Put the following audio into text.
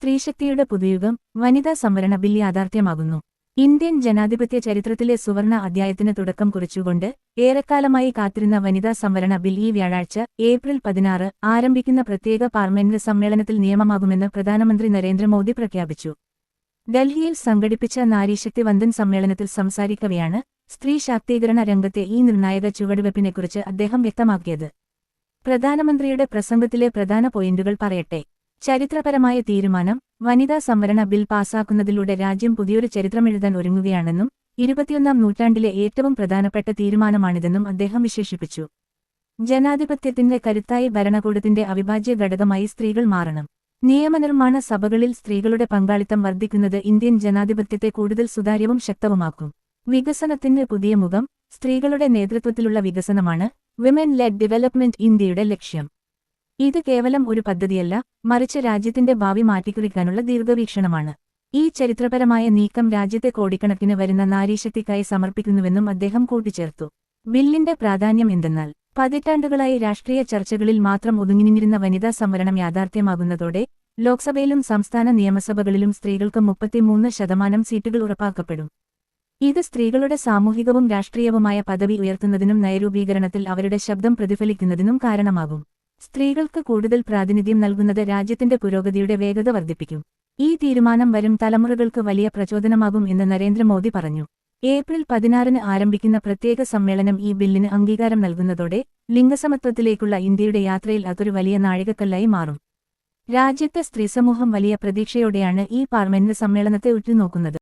സ്ത്രീശക്തിയുടെ പുതുയുഗം വനിതാ സംവരണ bill യാഥാർത്ഥ്യമാകുന്നു. Indian ജനാധിപത്യ ചരിത്രത്തിലെ സുവർണ അധ്യായത്തിന് തുടക്കം കുറിച്ചുകൊണ്ട് ഏറെക്കാലമായി കാത്തിരുന്ന വനിതാ സംവരണ ബിൽ ഈ വ്യാഴാഴ്ച ഏപ്രിൽ 16 ആരംഭിക്കുന്ന പ്രത്യേക പാർലമെന്റ് സമ്മേളനത്തിൽ നിയമമാകുമെന്ന് പ്രധാനമന്ത്രി നരേന്ദ്രമോദി പ്രഖ്യാപിച്ചു. ഡൽഹിയിൽ സംഘടിപ്പിച്ച നാരീശക്തി വന്ദൻ സമ്മേളനത്തിൽ സംസാരിക്കവെയാണ് സ്ത്രീ ശാക്തീകരണ രംഗത്തെ ഈ നിർണായക ചുവടുവെപ്പിനെക്കുറിച്ച് അദ്ദേഹം വ്യക്തമാക്കിയത്. പ്രധാനമന്ത്രിയുടെ പ്രസംഗത്തിലെ പ്രധാന പോയിന്റുകൾ പറയട്ടെ. ചരിത്രപരമായ തീരുമാനം. വനിതാ സംവരണ ബിൽ പാസാക്കുന്നതിലൂടെ രാജ്യം പുതിയൊരു ചരിത്രമെഴുതാൻ ഒരുങ്ങുകയാണെന്നും 21ാം നൂറ്റാണ്ടിലെ ഏറ്റവും പ്രധാനപ്പെട്ട തീരുമാനമാണിതെന്നും അദ്ദേഹം വിശേഷിപ്പിച്ചു. ജനാധിപത്യത്തിന്റെ കരുത്തായി ഭരണകൂടത്തിന്റെ അവിഭാജ്യ ഘടകമായി സ്ത്രീകൾ മാറണം. നിയമനിർമ്മാണ സഭകളിൽ സ്ത്രീകളുടെ പങ്കാളിത്തം വർദ്ധിക്കുന്നത് ഇന്ത്യൻ ജനാധിപത്യത്തെ കൂടുതൽ സുതാര്യവും ശക്തവുമാക്കും. വികസനത്തിന് പുതിയ മുഖം. സ്ത്രീകളുടെ നേതൃത്വത്തിലുള്ള വികസനമാണ് വിമൻ ലെഡ് ഡെവലപ്മെന്റ് ഇന്ത്യയുടെ ലക്ഷ്യം. ഇത് കേവലം ഒരു പദ്ധതിയല്ല, മറിച്ച് രാജ്യത്തിന്റെ ഭാവി മാറ്റിക്കുറിക്കാനുള്ള ദീർഘവീക്ഷണമാണ്. ഈ ചരിത്രപരമായ നീക്കം രാജ്യത്തെ കോടിക്കണക്കിന് വരുന്ന നാരീശക്തിക്കായി സമർപ്പിക്കുന്നുവെന്നും അദ്ദേഹം കൂട്ടിച്ചേർത്തു. ബില്ലിന്റെ പ്രാധാന്യം എന്തെന്നാൽ പതിറ്റാണ്ടുകളായി രാഷ്ട്രീയ ചർച്ചകളിൽ മാത്രം ഒതുങ്ങിനിന്നിരുന്ന വനിതാ സംവരണം യാഥാർത്ഥ്യമാകുന്നതോടെ ലോക്സഭയിലും സംസ്ഥാന നിയമസഭകളിലും സ്ത്രീകൾക്ക് 33% സീറ്റുകൾ ഉറപ്പാക്കപ്പെടും. ഇത് സ്ത്രീകളുടെ സാമൂഹികവും രാഷ്ട്രീയവുമായ പദവി ഉയർത്തുന്നതിനും നയരൂപീകരണത്തിൽ അവരുടെ ശബ്ദം പ്രതിഫലിക്കുന്നതിനും കാരണമാകും. സ്ത്രീകൾക്ക് കൂടുതൽ പ്രാതിനിധ്യം നൽകുന്നത് രാജ്യത്തിന്റെ പുരോഗതിയുടെ വേഗത വർദ്ധിപ്പിക്കും. ഈ തീരുമാനം വരും തലമുറകൾക്ക് വലിയ പ്രചോദനമാകും എന്ന് നരേന്ദ്രമോദി പറഞ്ഞു. ഏപ്രിൽ 16 ആരംഭിക്കുന്ന പ്രത്യേക സമ്മേളനം ഈ ബില്ലിന് അംഗീകാരം നൽകുന്നതോടെ ലിംഗസമത്വത്തിലേക്കുള്ള ഇന്ത്യയുടെ യാത്രയിൽ അതൊരു വലിയ നാഴികക്കല്ലായി മാറും. രാജ്യത്തെ സ്ത്രീസമൂഹം വലിയ പ്രതീക്ഷയോടെയാണ് ഈ പാർലമെന്റ് സമ്മേളനത്തെ ഉറ്റുനോക്കുന്നത്.